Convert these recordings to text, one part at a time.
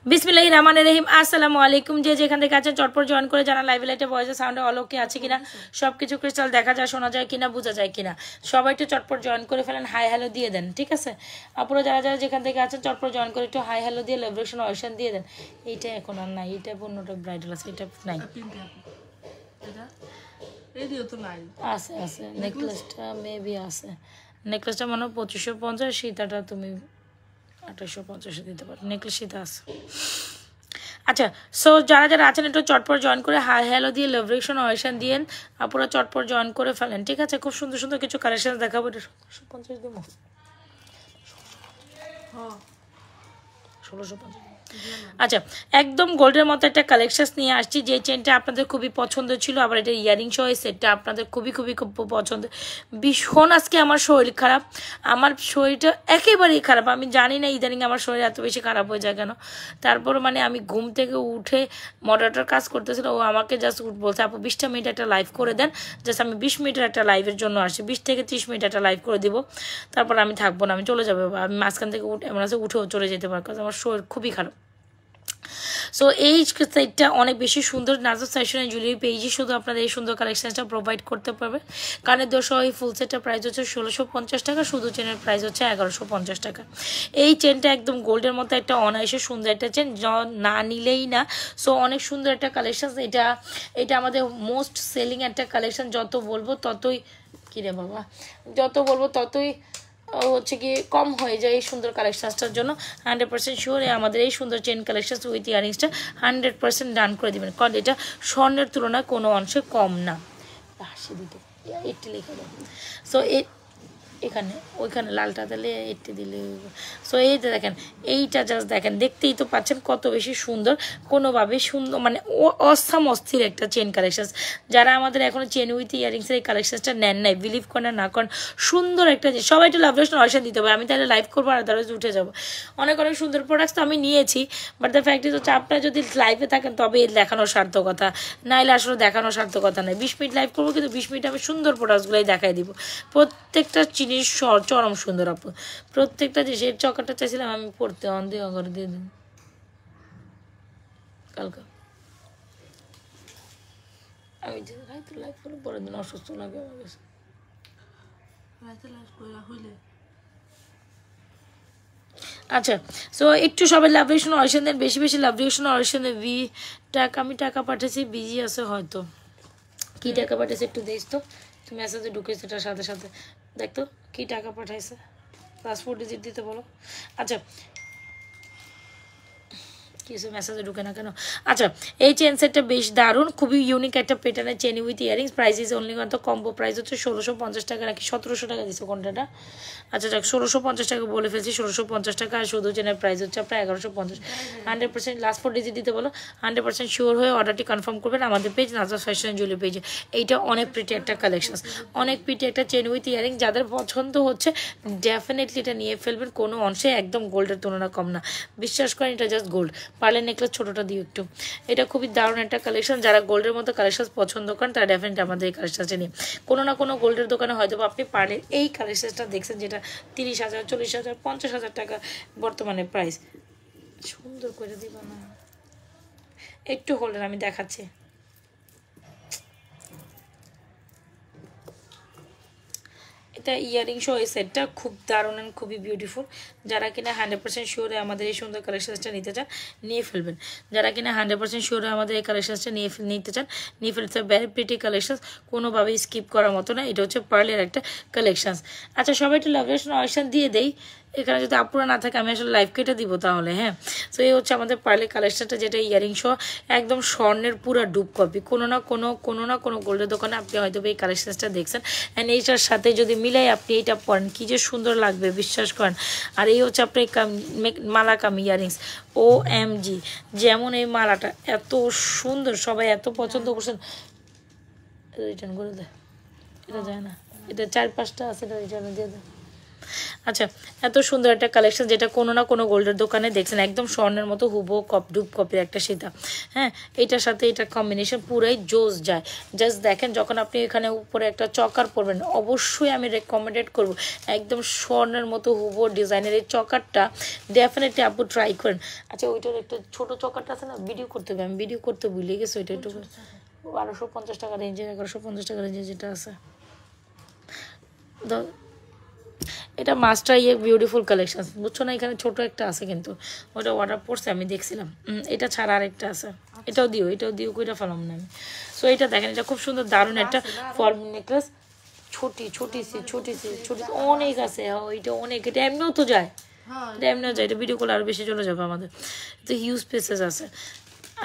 বিসমিল্লাহির রহমানির রহিম। আসসালামু আলাইকুম। যে যেখান থেকে আছেন চটপট জয়েন করে জানা লাইভ লাইটে ভয়েসে সাউন্ডে অলৌকে আছে কিনা, সবকিছু ক্রিস্টাল দেখা যায়, শোনা যায় কিনা, বোঝা যায় কিনা, সবাই একটু চটপট জয়েন করে ফেলেন, হাই হ্যালো দিয়ে দেন। ঠিক আছে, আপনারা যারা যারা যেখান থেকে আছেন চটপট জয়েন করে একটু হাই হ্যালো দিয়ে লেভরেশন অয়েশন দিয়ে দেন। এইটা এখন আর নাই, এটা পণ্যটা ব্রাইডাল আছে, এটা নাই, আছে আছে নেকলেসটা মেবি আছে, নেকলেসটা মনে হয় 2550, সীতাটা তুমি 2850 দিতে পারো, নেকলেস সীতা আছে। আচ্ছা, সো যারা যারা আছেন একটু চটপট জয়েন করে হাই হ্যালো দিয়ে লেভরেশন অয়েশন দিয়ে আপনারা চটপট জয়েন করে ফেলেন। ঠিক আছে, খুব সুন্দর সুন্দর কিছু কালেকশন দেখাবো। 1750 দিব, 1650। আচ্ছা, একদম গোল্ডের মতো একটা কালেকশন নিয়ে আসছি, যে চেনটা আপনাদের খুবই পছন্দ ছিল, আবার এটা ইয়ারিং সহ এই সেটটা আপনাদের খুবই খুবই খুব পছন্দ। ভীষণ আজকে আমার শরীর খারাপ, আমার শরীরটা একেবারেই খারাপ, আমি জানি না ইদানিং আমার শরীর এত বেশি খারাপ হয়ে যায় কেন। তারপর মানে আমি ঘুম থেকে উঠে মডারেটর কাজ করতেছিল, ও আমাকে জাস্ট বলছে আপু 20টা মিনিট একটা লাইভ করে দেন। জাস্ট আমি 20 মিনিটের একটা লাইভের জন্য আসছি, 20 থেকে 30 মিনিট একটা লাইভ করে দিব, তারপর আমি থাকবো না, আমি চলে যাবো। আমি মাঝখান থেকে এমন আছে উঠেও চলে যেতে পারবো, কারণ আমার শরীর খুবই খারাপ। সো এই সাইটটা অনেক বেশি সুন্দর, নাজর ফ্যাশনের জুয়েলারি পেজই শুধু আপনাদের এই সুন্দর কালেকশনটা প্রোভাইড করতে পারবে। কানের দোসহ এই ফুল সেটটার প্রাইস হচ্ছে 1650 টাকা, শুধু চেনের প্রাইস হচ্ছে 1150 টাকা। এই চেনটা একদম গোল্ডের মতো একটা অনায়াসে সুন্দর একটা চেন, না নিলেই না। সো অনেক সুন্দর একটা কালেকশন, এটা আমাদের মোস্ট সেলিং একটা কালেকশন। যত বলবো ততই কিরে বাবা, যত বলবো ততই হচ্ছে কি কম হয়ে যায় এই সুন্দর কালেকশনসটার জন্য। 100% শিওর আমাদের এই সুন্দর চেন কালেকশন উইথ ইয়ারিংসটা 100% ডান করে দেবেন, কারণ এটা স্বর্ণের তুলনায় কোনো অংশে কম না। হাসি দিতে একটি লেখা দেয়। সো এখানে ওইখানে লালটা দিলে এটি দিলে। সো এইটা দেখেন, এইটা জাস্ট দেখেন, দেখতেই তো পাচ্ছেন কত বেশি সুন্দর, কোনোভাবে সুন্দর মানে অসাম অস্থির একটা চেন কালেকশন। যারা আমাদের এখনো চেন উইথ ইয়ারিংসের এই কালেকশনসটা নেন নাই, বিলিভ করেন না করেন, সুন্দর একটা সবাই একটু লাভরেশন অয়েশন দিতে হবে। আমি তাহলে লাইভ করবো আর আদারওয়াইজ উঠে যাবো। অনেক অনেক সুন্দর প্রোডাক্টস তো আমি নিয়েছি, বাট দ্য ফ্যাক্ট ইজ হচ্ছে আপনারা যদি লাইভে থাকেন তবে দেখানোর সার্থকতা, নাইলে আসলে দেখানোর সার্থকতা নেই। 20 মিনিট লাইভ করবো, কিন্তু 20 মিনিট আমি সুন্দর প্রোডাক্টসগুলোই দেখাই দিব। প্রত্যেকটা জিনিস চরম সুন্দর আপু, প্রত্যেকটা জিনিস। এর চকাটা চাইছিলাম আমি পড়তে অন্ধে ঘরে দিয়ে দিন কালকে, আমি যে রাইতে লাইভ করে পরের দিন অসুস্থ লাগে আমার কাছে। আচ্ছা, সো একটু সবাই লাভরেশন অয়েশন দেন, বেশি বেশি লাভরেশন অয়েশন দেন। আমি টাকা পাঠাচ্ছি, বিজি আছে হয়তো, কি টাকা পাঠাইছে একটু দেখ তো, তুমি মেসেজে ঢুকেছে এটার সাথে সাথে দেখতো কি টাকা পাঠাইছে, লাস্ট 4 ডিজিট দিতে বলো। আচ্ছা, কিছু মেসেজে ঢুকে না কেন। আচ্ছা, এই চেন সেটটা বেশ দারুণ, খুবই ইউনিক একটা প্যাটার্নের chain with earrings. Price is only কত, কম্বো প্রাইস হচ্ছে 1650 টাকা, নাকি 1700 টাকা দিচ্ছে কোনটা। আচ্ছা যাক, 1650 টাকা বলে ফেলছি, 1650 টাকা। আর শুধু চেনের প্রাইস হচ্ছে আপনার 1150। 100% লাস্ট 4 ডিজিট দিতে বলো, 100% শিওর হয়ে অর্ডারটি কনফার্ম করবেন আমাদের পেজ নাজর ফ্যাশন জুয়েলারি পেজে। এইটা অনেক প্রিটি একটা কালেকশন, অনেক প্রিটি একটা চেন উইথ ইয়ারিং। যাদের পছন্দ হচ্ছে ডেফিনেটলি এটা নিয়ে ফেলবেন, কোনো অংশে একদম গোল্ডের তুলনা কম না, বিশ্বাস করেন এটা জাস্ট গোল্ড। পার্লের নেকলেস ছোটোটা দিও একটু, এটা খুবই দারুণ একটা কালেকশন। যারা গোল্ডের মতো কালেকশন পছন্দ করেন তারা ডেফিনেটলি আমাদের এই কালেকশনটা নিয়ে, কোনো না কোনো গোল্ডের দোকানে হয়তো আপনি পার্লের এই কালেকশনটা দেখছেন, যেটা 30,000, 40,000, 50,000 টাকা বর্তমানে প্রাইস। সুন্দর করে দিব না, একটু হোল্ডেন আমি দেখাচ্ছি। এটা ইয়ারিং সহ এই সেটটা খুব দারুণ অ্যান্ড খুবই বিউটিফুল। যারা কিনা 100% শিওরে আমাদের এই সুন্দর কালেকশনসটা নিতে চান নিয়ে ফেলবেন। যারা কিনা 100% শিওরে আমাদের এই কালেকশনসটা নিতে চান নিয়ে ফেলতে, ভেরি প্রিটি কালেকশন, কোনোভাবেই স্কিপ করার মতো না। এটা হচ্ছে পার্লের একটা কালেকশন। আচ্ছা, সবাই একটু লাভরেশন অয়েশন দিয়ে দেই, এখানে যদি আপুরা না থাকে আমি আসলে লাইভ কেটে দিব তাহলে। হ্যাঁ, তো এই হচ্ছে আমাদের পার্লের কালেকশনটা, যেটা ইয়ারিং সহ একদম স্বর্ণের পুরো ডুব কপি। কোনো না কোনো গোল্ডের দোকানে আপনি হয়তো এই কালেকশনসটা দেখছেন। অ্যান্ড এইটার সাথে যদি মিলাই আপনি এইটা পরেন, কী যে সুন্দর লাগবে বিশ্বাস করেন। আর এই হচ্ছে আপনার মালা কাম ইয়ারিংস, OMG, যেমন এই মালাটা এত সুন্দর, সবাই এত পছন্দ করছেন। রিটার্ন করে দেয়, এটা যায় না, এটা 4-5টা আছে, এটা রিটার্ন দিয়ে দেয়। আচ্ছা, এত সুন্দর একটা কালেকশন যেটা কোনো না কোনো গোল্ডের দোকানে দেখছেন, একদম স্বর্ণের মতো হুবহু ডুব কপির একটা সীতা। হ্যাঁ, এটার সাথে এটার কম্বিনেশন পুরাই জোস যায়। জাস্ট দেখেন, যখন আপনি এখানে উপরে একটা চকার পরবেন, অবশ্যই আমি রেকমেন্ডেড করব একদম স্বর্ণের মতো হুবহু ডিজাইনের এই চকারটা ডেফিনেটলি আপু ট্রাই করেন। আচ্ছা, ওইটার একটা ছোটো চকারটা আছে না, ভিডিও করতে হবে, আমি ভিডিও করতে ভুলে গেছি। ওইটা একটু 1250 টাকা রেঞ্জে, 1150 টাকা রেঞ্জে যেটা আছে, এটা মাস্টার বিউটিফুল কালেকশন, বুঝছো না? এখানে ছোট একটা আছে, কিন্তু ওটা অর্ডার পড়ছে, আমি দেখছিলাম। এটা ছাড়া আরেকটা আছে, এটাও দিও কইটা ফেলাম না আমি। সো এটা দেখেন, এটা খুব সুন্দর দারুণ একটা ফর্ম নেকলেস, ছোটি অনেক আছে। এটা অনেক, এটা এমনিও তো যায়, এটা এমনিও যায়, এটা ভিডিও করলে আরও বেশি চলে যাবে আমাদের, তো হিউজ পেসেস আছে।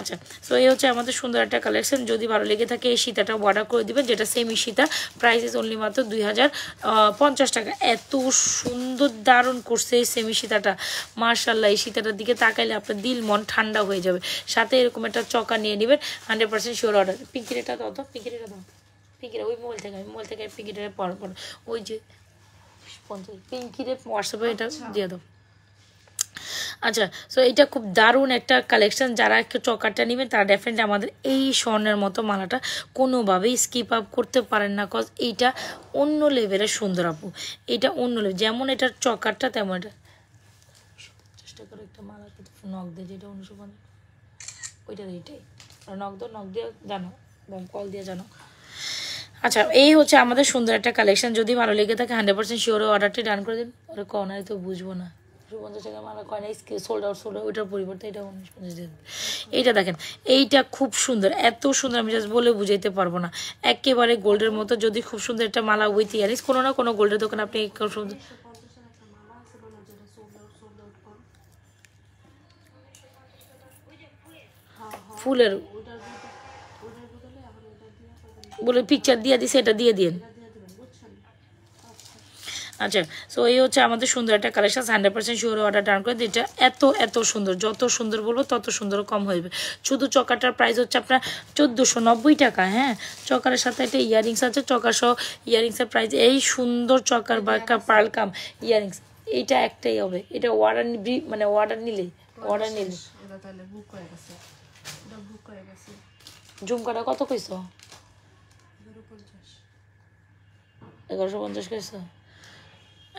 আচ্ছা, সো এই হচ্ছে আমাদের সুন্দর একটা কালেকশন। যদি ভালো লেগে থাকে এই সীতাটা অর্ডার করে দিবেন, যেটা semi Sita, price is only মাত্র 2050 টাকা। এত সুন্দর দারুণ করছে এই সেমি সীতাটা, মার্শাল্লাহ। এই সীতাটার দিকে তাকাইলে আপনার দিল মন ঠান্ডা হয়ে যাবে। সাথে এরকম একটা চকা নিয়ে নেবেন, 100% শিওর অর্ডার। পিঙ্কিরেটা দাও তো, পিঙ্কিরেটা ওই মোবাইল থেকে পিঙ্কিরের পর ওই যে পিঙ্কিরে হোয়াটসঅ্যাপে এটা দিয়ে দাও। আচ্ছা, সো এটা খুব দারুণ একটা কালেকশন। যারা একটু চকারটা নেবেন তারা ডেফিনেটলি আমাদের এই স্বর্ণের মতো মালাটা কোনোভাবেই স্কিপ আপ করতে পারেন না, কজ এইটা অন্য লেভেলের সুন্দর আপু। এটা অন্য লেভেল, যেমন এটার চকারটা তেমন এটা। চেষ্টা করো একটা মালা নখ দিয়ে, যেটা 1950, ওইটার এইটাই নখ দিয়ে জানো, কল দিয়ে জানো। আচ্ছা, এই হচ্ছে আমাদের সুন্দর একটা কালেকশন। যদি ভালো লেগে থাকে 100% শিওর অর্ডারটি ডান করে দিন। ওরা কর্নারে তো বুঝবো না, 50 টাকা মালা কয় না, সোল্ড আউট ওইটার পরিবর্তে এটা 1950। এইটা দেখেন, এইটা খুব সুন্দর, এত সুন্দর, আমি জাস্ট বলে বুঝাইতে পারবো না। একেবারে গোল্ডের মতো। যদি খুব সুন্দর একটা মালা উইথ ইয়ারিংস, কোনো না কোনো গোল্ডের দোকান আপনি খুব সুন্দর ফুলের বলে পিকচার দিয়ে দিছে, এটা দিয়ে দিন। আচ্ছা, সো এই হচ্ছে আমাদের সুন্দর একটা কালেকশন, 100% শিওর অর্ডার ডান করে। এটা এত সুন্দর, যত সুন্দর বলবো তত সুন্দর কম হইবে। শুধু চকাটার প্রাইস হচ্ছে আপনার 1490 টাকা। হ্যাঁ, চকারের সাথে একটা ইয়ারিংস আছে, চকার সহ ইয়ারিংসের প্রাইস। এই সুন্দর চকার বা পার্ল কাম ইয়ারিংস, এইটা একটাই হবে। এটা অর্ডার নিলে ঝুমকাটা কত কইছো? 1150 কইছো?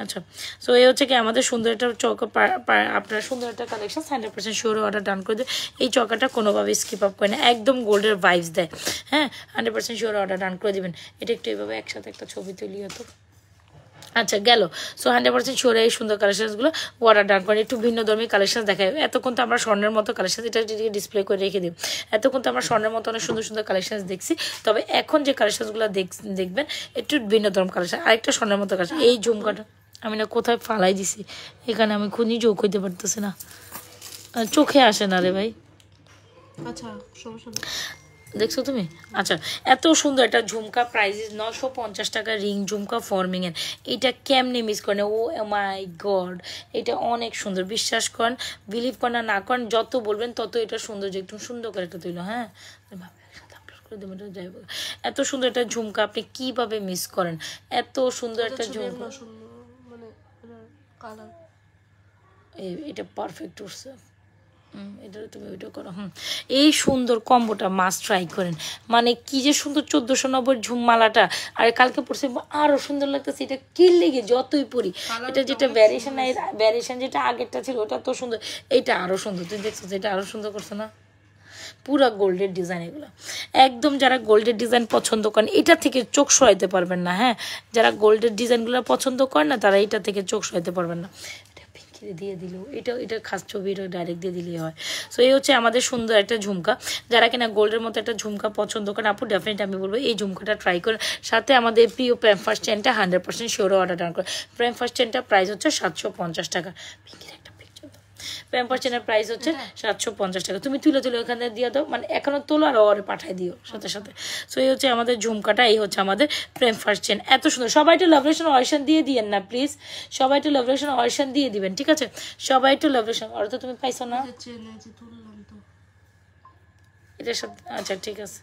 আচ্ছা, সো এই হচ্ছে কি আমাদের সুন্দর একটা চৌকা, আপনার সুন্দর একটা কালেকশন, 100% শিওর অর্ডার ডান করে দেয়। এই চৌকাটা কোনোভাবে স্কিপ আপ করে না, একদম গোল্ডের ভাইবস দেয়। হ্যাঁ, 100% শিওর অর্ডার ডান করে দেবেন। এটা একটু এভাবে একসাথে একটা ছবি তুলি হতো। আচ্ছা, গেল। সো 100% শিওর এই সুন্দর কালেকশনসগুলো অর্ডার ডান করেন। একটু ভিন্ন ধর্মী কালেকশন দেখায়। এতক্ষণ তো আমরা স্বর্ণের মতো কালেকশন, এটা ডিসপ্লে করে রেখে দিই। এতক্ষণ তো আমরা স্বর্ণের মতো অনেক সুন্দর সুন্দর কালেকশন দেখছি, তবে এখন যে কালেকশনসগুলো দেখবেন একটু ভিন্ন ধর্ম কালেকশন। আরেকটা স্বর্ণের মতো কালেকশন, এই ঝুমকাটা আমি না কোথায় ফালাই দিছি, এখানে আমি খুঁজি চোখ হইতে পারতেছি না, চোখে আসে না রে ভাই। আচ্ছা, দেখছো তুমি? আচ্ছা, এত সুন্দর একটা ঝুমকা, প্রাইস 950 টাকা, রিং ঝুমকা ফর্মিং এর। এটা কেমনে মিস করেন? ও মাই গড, এটা অনেক সুন্দর, বিশ্বাস করেন, বিলিভ করেন না করেন, যত বলবেন তত এটা সুন্দর, যে একটু সুন্দর করে একটা তৈল। হ্যাঁ, এত সুন্দর একটা ঝুমকা আপনি কিভাবে মিস করেন? এত সুন্দর একটা ঝুমকা, এটা পারফেক্ট উঠছে। এটা তুমি ওইটা করো। এই সুন্দর কম্বোটা মাস্ট ট্রাই করেন। মানে কি যে সুন্দর, 1490 ঝুমমালাটা, আর কালকে পড়ছে আরো সুন্দর লাগতেছে। এটা কি লেগে যতই পরি, এটা যেটা ভ্যারিয়েশন যেটা আগেরটা ছিল ওটা তো সুন্দর, এটা আরো সুন্দর। তুই দেখছো এটা আরো সুন্দর করছে না? পুরা গোল্ডের ডিজাইন এগুলো। একদম যারা গোল্ডের ডিজাইন পছন্দ করেন, এটা থেকে চোখ সরাইতে পারবেন না। হ্যাঁ, যারা গোল্ডের ডিজাইনগুলো পছন্দ করেন না, তারা এটা থেকে চোখ সরাইতে পারবেন না। দিয়ে দিল, এটা খাস ছবি, এটা ডাইরেক্ট দিয়ে দিলেই হয়। সো এই হচ্ছে আমাদের সুন্দর একটা ঝুমকা। যারা কিনা গোল্ডের মতো একটা ঝুমকা পছন্দ করেন, আপু ডেফিনেটলি আমি বলবো এই ঝুমকাটা ট্রাই করেন। সাথে আমাদের প্রিয় প্রেমফাস্ট চেনটা 100% শিওর অর্ডার ডান করে। প্রেমফাস্ট চেনটা প্রাইস হচ্ছে 750 টাকা। প্যাম্পার চেনের প্রাইস হচ্ছে 750 টাকা। তুমি তুলে ওখানে দিয়ে দাও, মানে এখনো তোলো আর ওরে পাঠাই দিও সাথে সাথে। সো এই হচ্ছে আমাদের ঝুমকাটা, এই হচ্ছে আমাদের প্রেম ফার্স্ট চেন। এত সুন্দর। সবাই একটু লাভরেশন অয়েশন দিয়ে দিয়েন না প্লিজ, সবাই একটু লাভরেশন অয়েশন দিয়ে দিবেন, ঠিক আছে? সবাই একটু লাভরেশন। আর তো তুমি পাইছো না এটার সাথে? আচ্ছা, ঠিক আছে।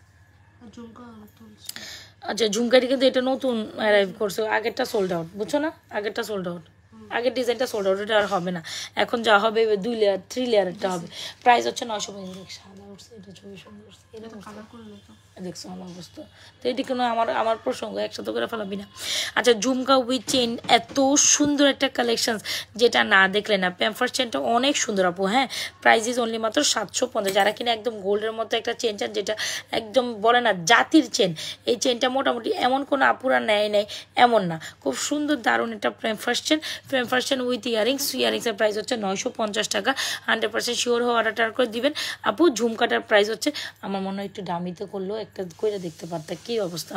আচ্ছা, ঝুমকাটি কিন্তু এটা নতুন অ্যারাইভ করছে, আগেরটা সোল্ড আউট, বুঝছো না? আগেরটা সোল্ড আউট। আগের ডিজাইনটা সোল্ড আউট, এটা আর হবে না। এখন যা হবে 2 লেয়ার 3 লেয়ারেরটা হবে। প্রাইস হচ্ছে 950। সাদা উঠছে, এটা ছবি সুন্দর উঠছে, এরকম কালার করলে তো দেখছো আমার অবস্থা। তো এটি কোনো আমার প্রসঙ্গ একসাথে করে ফেলাবি না। আচ্ছা, ঝুমকা উইথ চেন, এত সুন্দর একটা কালেকশন, যেটা না দেখলে না। প্যাম্পার চেনটা অনেক সুন্দর আপু। হ্যাঁ, প্রাইস ইজ অনলি মাত্র 750। যারা কিনা একদম গোল্ডের মতো একটা চেন চান, যেটা একদম বলে না জাতির চেন, এই চেনটা মোটামুটি এমন কোনো আপুরা নেয় নেই এমন না। খুব সুন্দর দারুণ একটা প্যাম্পার চেন উইথ ইয়ারিংসের প্রাইস হচ্ছে 950 টাকা। 100% শিওর হওয়া অর্ডার করে দিবেন আপু। ঝুমকাটার প্রাইস হচ্ছে, আমার মনে হয় একটু দামিতে করলেও একটা করে দেখতে পারতাম কী অবস্থা।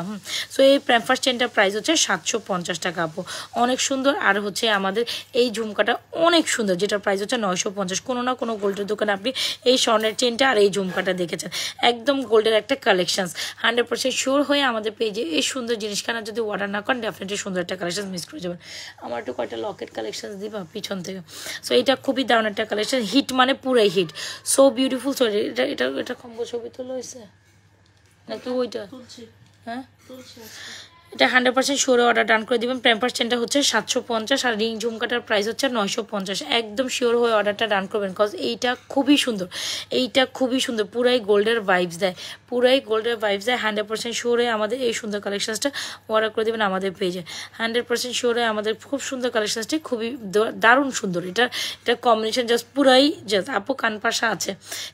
সো এই প্যাম্পার চেনটার প্রাইস হচ্ছে 750 টাকা আপু, অনেক সুন্দর। আর হচ্ছে আমাদের এই ঝুমকাটা অনেক সুন্দর, যেটার প্রাইস হচ্ছে 950। কোনো না কোনো গোল্ডের দোকানে আপনি এই স্বর্ণের চেনটা আর এই ঝুমকাটা দেখেছেন, একদম গোল্ডের একটা কালেকশন। 100% শিওর হয়ে আমাদের পেজে এই সুন্দর জিনিসখানা যদি অর্ডার না করেন, ডেফিনেটলি সুন্দর একটা কালেকশন মিস করে যাবেন। আমার একটু কয়টা লকেট কালেকশন দিবা পিছন থেকে। সো এটা খুবই দারুণ একটা কালেকশন, হিট মানে পুরাই হিট, সো বিউটিফুল। সো এটা এটা এটা কম্বো ছবি তোলা হয়েছে নাকি ওইটা? হ্যাঁ, এটা 100% শিওর অর্ডার ডান করে দিবেন। প্যাম্পার চেনটা হচ্ছে 750 আর রিং ঝুমকাটার প্রাইস হচ্ছে 950। একদম শিওর হয়ে অর্ডারটা ডান করবেন, কজ এইটা খুবই সুন্দর, পুরাই গোল্ডের ভাইবস দেয়, 100% শিওর হয়ে আমাদের এই সুন্দর কালেকশনসটা অর্ডার করে দেবেন আমাদের পেজে। 100% শিওর হয়ে আমাদের খুব সুন্দর কালেকশনসটি, খুবই দারুণ সুন্দর। এটা কম্বিনেশন জাস্ট পুরাই জাস্ট। আপু কানপাশা আছে?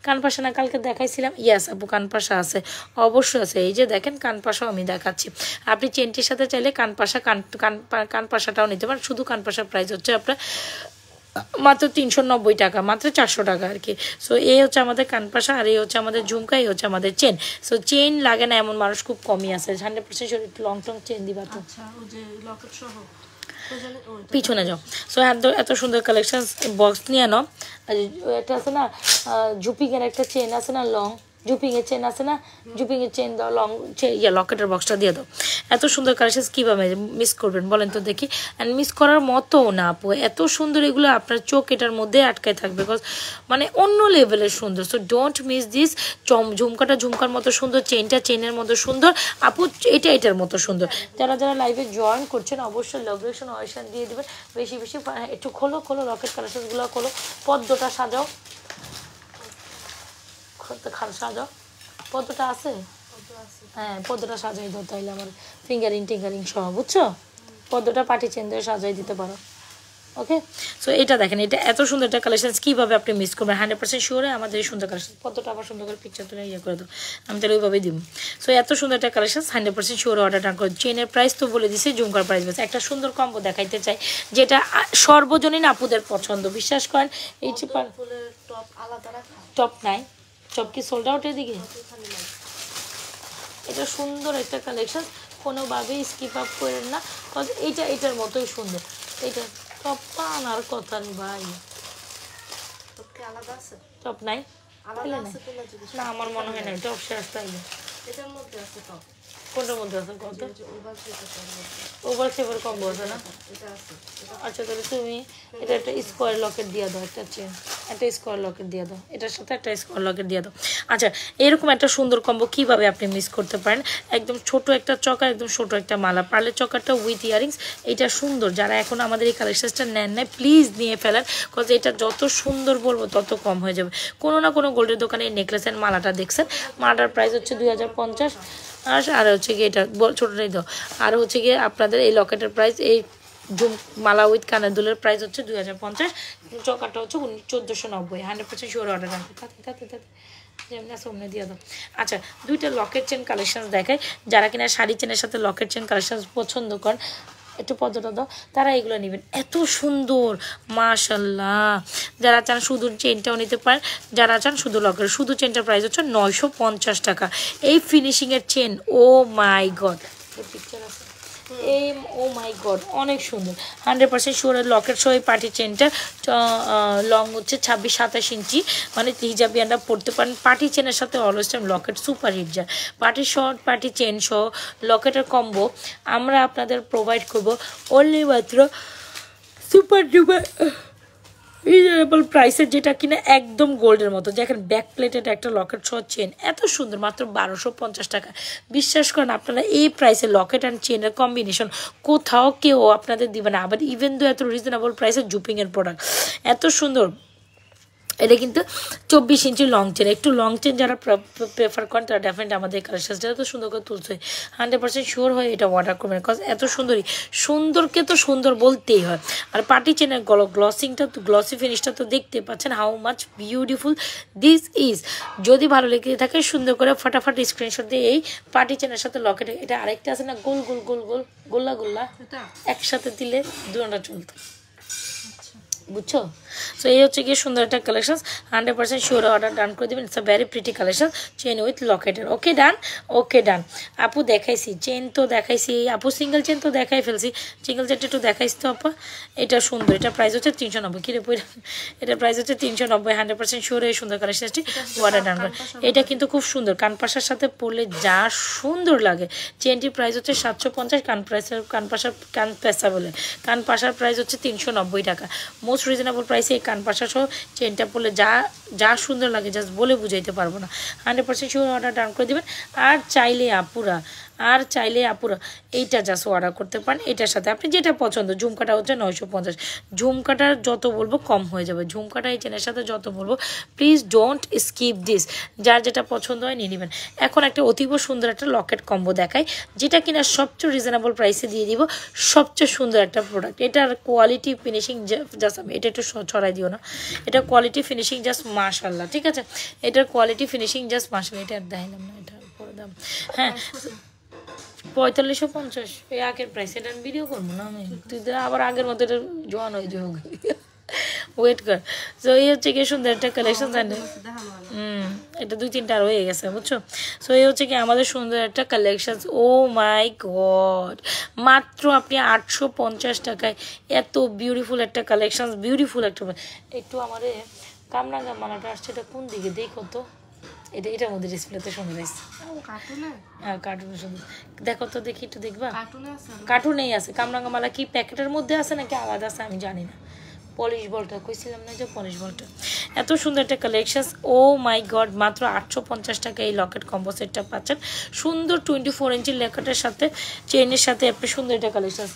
কানপাশা না কালকে দেখাইছিলাম? ইয়াস আপু, কানপাশা আছে, অবশ্যই আছে। এই যে দেখেন কানপাশাও আমি দেখাচ্ছি। আপনি চেনটির সাথে চাইলে কানপাশাটাও নিতে পারেন। শুধু কানপাশার প্রাইস হচ্ছে আপনার মাত্র 390 টাকা, মাত্র 400 টাকা আর কি। সো এই হচ্ছে আমাদের কানপাশা, আর এই হচ্ছে আমাদের ঝুমকা, এই হচ্ছে আমাদের চেন। সো চেন লাগে না এমন মানুষ খুব কমই আছে। 100% একটু লং চেন দিবা তো, পিছনে যাও। সো এত সুন্দর কালেকশন বক্স নিয়ে নাও। একটা আছে না জুপিংয়ের একটা চেন আছে না, লং জুপিংয়ের চেন আছে না, জুপিংয়ের চেন দাও, লং লকেটের বক্সটা দিয়ে দাও। এত সুন্দর কালেকশন কীভাবে মিস করবেন বলেন তো দেখি? অ্যান্ড মিস করার মতো না আপু, এত সুন্দর এগুলো, আপনার চোখ এটার মধ্যে আটকায় থাকবে, বিকজ মানে অন্য লেভেলের সুন্দর। So don't miss this. ঝুমকাটা ঝুমকার মতো সুন্দর, চেনটা চেনের মতো সুন্দর আপু, এটার মতো সুন্দর। যারা লাইভে জয়েন করছেন অবশ্যই লোকেশন অয়েশন দিয়ে দেবেন। বেশি একটু খোলো লকেট কালেকশনগুলো খোলো। পদ্মটা সাজাও, সাজাও। পদ্মটা আছে? হ্যাঁ, পদ্মটা সাজাই দাও তাইলে আমার ফিঙ্গারিং সহ, বুঝছো? পদ্মটা পাটি চেন দিয়ে সাজাই দিতে পারো। ওকে, সো এটা দেখেন, এটা এত সুন্দর একটা কালেকশন, কীভাবে আপনি মিস করবেন? 100% শিওরে আমাদের এই সুন্দর কালেকশন। পদ্মটা আবার সুন্দর করে পিকচার তুলে করে দাও, আমি তাহলে ওইভাবেই দিব। সো এত সুন্দর একটা কালেকশন, 100% শিওরে অর্ডার ডান করে। চেনের প্রাইস তো বলে দিছি, ঝুমকার প্রাইস বলছে। একটা সুন্দর কম্বো দেখাইতে চাই, যেটা সর্বজনীন আপুদের পছন্দ, বিশ্বাস করেন। এই টপ নাই, টপ কি সোল্ড আউট? এদিকে এটা সুন্দর একটা কালেকশন, কোনোভাবেই স্কিপ আপ করেন না, কজ এটার মতোই সুন্দর। এটা টপটা আনার কথা নেই ভাই, টপ নাই না, আমার মনে হয় না টপ শেষ। তাইলে এটার মধ্যে আছে টপ, কোনটার মধ্যে আছে? কত ওভার শেপের কম্বো আছে না? আচ্ছা, তাহলে তুমি এটা একটা স্কোয়ার লকেট দিয়ে দাও, একটা চেন, একটা স্কোয়ার লকেট দিয়ে দাও, এটার সাথে একটা স্কোয়ার লকেট দিয়ে দাও। আচ্ছা, এরকম একটা সুন্দর কম্বো কীভাবে আপনি মিস করতে পারেন? একদম ছোট একটা চকার, একদম ছোট একটা মালা, পার্লের চকারটা উইথ ইয়ারিংস, এটা সুন্দর। যারা এখন আমাদের এই কালেকশনটা নেন নাই, প্লিজ নিয়ে ফেলেন, কজ এটা যত সুন্দর বলবো তত কম হয়ে যাবে। কোনো না কোনো গোল্ডের দোকানে এই নেকলেস অ্যান্ড মালাটা দেখছেন, মালাটার প্রাইস হচ্ছে 2050। আর হচ্ছে গিয়ে এটা ছোটোটাই দাও। আর হচ্ছে গিয়ে আপনাদের এই লকেটের প্রাইস, এই মালা উইথ কানের দুলের প্রাইস হচ্ছে 2050। চকারটা হচ্ছে 1490। 100% শিওর অর্ডার রাখবে, যেমনি আছে অমনি দিয়ে দাও। আচ্ছা, দুইটা লকেট চেন কালেকশন দেখায়। যারা কিনা শাড়ি চেনের সাথে লকেট চেন কালেকশন পছন্দ করেন, একটু পদ্মটা দাও, তারা এগুলো নেবেন। এত সুন্দর, মাশাল্লাহ। যারা চান শুধু চেনটাও নিতে পারেন, যারা চান শুধু লকেট, শুধু চেনটার প্রাইস হচ্ছে 950 টাকা। এই ফিনিশিংয়ের chain, O my god, picture আছে, এই ও মাই গড, অনেক সুন্দর। 100% শিওরের লকেট সহ এই পার্টি চেনটা লং হচ্ছে 26-27 ইঞ্চি, মানে হিজাবিয়ানরা পড়তে পারেন। পার্টি চেনের সাথে always time locket super hit যায়। পার্টি শর্ট, পার্টি চেন সহ লকেটের কম্বো আমরা আপনাদের প্রোভাইড করব অনলি মাত্র সুপার ডুপার রিজনেবল প্রাইসের, যেটা কিনা একদম গোল্ডের মতো। দেখেন ব্যাক প্লেটেড একটা লকেট সহ চেন, এত সুন্দর, মাত্র 1250 টাকা। বিশ্বাস করেন আপনারা এই প্রাইসে লকেট অ্যান্ড চেনের কম্বিনেশন কোথাও কেউ আপনাদের দিবে না। আবার ইভেন দো এত রিজনেবল প্রাইসের জুপিংয়ের প্রোডাক্ট এত সুন্দর। এটা কিন্তু 24 ইঞ্চি লং চেন, একটু লং চেন যারা প্রেফার করেন তারা ডেফিনেটলি আমাদের কালেকশনটা এত সুন্দর করে তুলছে, 100% শিওর হয়ে এটা অর্ডার করবেন, বিকজ এত সুন্দরই, সুন্দরকে তো সুন্দর বলতেই হয়। আর পার্টি চেনের গ্লসিংটা তো, গ্লসি ফিনিশটা তো দেখতে পাচ্ছেন how much beautiful this is. যদি ভালো লেগে থাকে সুন্দর করে ফটাফট স্ক্রিনশট দিয়ে এই পার্টি চেনের সাথে লকেট, এটা আরেকটা আছে না গোল গোল গোল গোল গোল্লা গোল্লা, একসাথে দিলে দুটা চলতো, বুঝছো? সো এই হচ্ছে গিয়ে সুন্দর একটা কালেকশন, 100% শিওর অর্ডার ডান করে দেবেন। It's a very pretty collection, chain with লকেটের। Okay done, okay done. আপু দেখাইছি চেন তো দেখাইছি, আপু সিঙ্গেল চেন তো দেখাই ফেলছি, সিঙ্গেল চেনটা একটু দেখাইছি তো আপা। এটা সুন্দর, এটা প্রাইস হচ্ছে 390। কিরে পয়রা, এটা প্রাইস হচ্ছে 390, 100% শিওর এই সুন্দর কালেকশনটি অর্ডার ডান করে। এটা কিন্তু খুব সুন্দর, কানপাশার সাথে পরলে যা সুন্দর লাগে। চেনটির প্রাইস হচ্ছে 750, কানপাশা বলে, কানপাশার প্রাইস হচ্ছে 390 টাকা। মোস্ট রিজনেবল প্রাইসে এই কানপাশা সহ চেনটা পরলে যা যা সুন্দর লাগে জাস্ট বলে বুঝাইতে পারবো না। 100% শিওর অর্ডার ডান করে দেবেন। আর চাইলে আপুরা এইটা জাস্ট অর্ডার করতে পারেন এটার সাথে, আপনি যেটা পছন্দ। ঝুমকাটা হচ্ছে 950, ঝুমকাটার যত বলবো কম হয়ে যাবে, ঝুমকাটা এই চেনের সাথে যত বলবো। প্লিজ ডোন্ট স্কিপ দিস, যার যেটা পছন্দ হয় নিয়ে নেবেন। এখন একটা অতীব সুন্দর একটা লকেট কম্বো দেখাই, যেটা কিনা সবচেয়ে রিজনেবল প্রাইসে দিয়ে দিব, সবচেয়ে সুন্দর একটা প্রোডাক্ট। এটার কোয়ালিটি ফিনিশিং জাস্ট, এটা একটু ছড়াই দিও না, এটা কোয়ালিটি ফিনিশিং জাস্ট মাশাআল্লাহ, ঠিক আছে? এটার কোয়ালিটি ফিনিশিং জাস্ট মাশাআল্লাহ। এটা দেখাইলাম না, এটা পরে দাম, হ্যাঁ 4550 এই আগের প্রাইস। এটা আমি ভিডিও করবো না আমি, তুই আবার আগের মতো এটা জোয়ান হয়ে যাবে, ওয়েট কর। সো এই হচ্ছে কি সুন্দর একটা কালেকশন, জানেন? এটা 2-3টা আর হয়ে গেছে, বুঝছো? সো এই হচ্ছে কি আমাদের সুন্দর একটা কালেকশন। ও মাই গড, মাত্র আপনি 850 টাকায় এত বিউটিফুল একটা কালেকশন, বিউটিফুল একটা। একটু আমারে কামরাঙ্গা মালাটা আসছে, এটা কোন দিকে দেখো তো, এটার মধ্যে ডিসপ্লেতে সুন্দর আসছে, হ্যাঁ কার্টুনে সুন্দর, দেখো তো দেখি, একটু দেখবা। কার্টুনেই আছে কামরাঙ্গা মালা, কি প্যাকেটের মধ্যে আছে নাকি আলাদা আছে আমি জানি না। পলিশ বলটা কইছিলাম না যে পলিশ বলটা, এত সুন্দর একটা কালেকশন। ও মাই গড, মাত্র 850 টাকা এই লকেট কম্বো সেটটা পাচ্ছেন, সুন্দর 24 ইঞ্চির লেখাটার সাথে, চেনের সাথে আপনি সুন্দর একটা কালেকশন।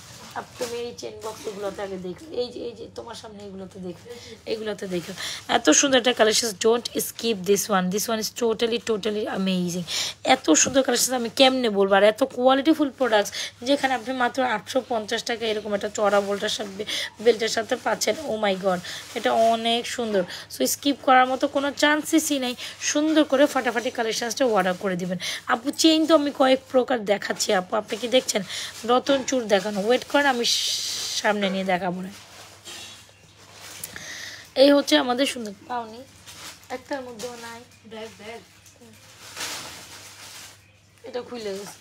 তুমি এই চেন বক্স এগুলোতে আগে দেখো, এই যে তোমার সামনে এগুলোতে দেখো এত সুন্দর একটা collection. Don't skip this one is totally amazing. এত সুন্দর কালেকশন আমি কেমনে বলবো, আর এত কোয়ালিটিফুল প্রোডাক্টস, যেখানে আপনি মাত্র 850 টাকা এরকম একটা চড়া বেল্টের সাথে পাচ্ছেন। ও মাই গড, এটা অনেক সুন্দর। সো স্কিপ করার মতো কোনো চান্সেসই নেই, সুন্দর করে ফাটাফাটি কালেকশনসটা অর্ডার করে দিবেন। আপু চেইন তো আমি কয়েক প্রকার দেখাচ্ছি, আপু আপনি কি দেখছেন? রতন চূড় দেখানো, ওয়েট করেন আমি সামনে নিয়ে দেখাবো না। এই হচ্ছে আমাদের সুন্দর, পাওনি একটার মধ্যেও নাই, এটা খুলে গেছে।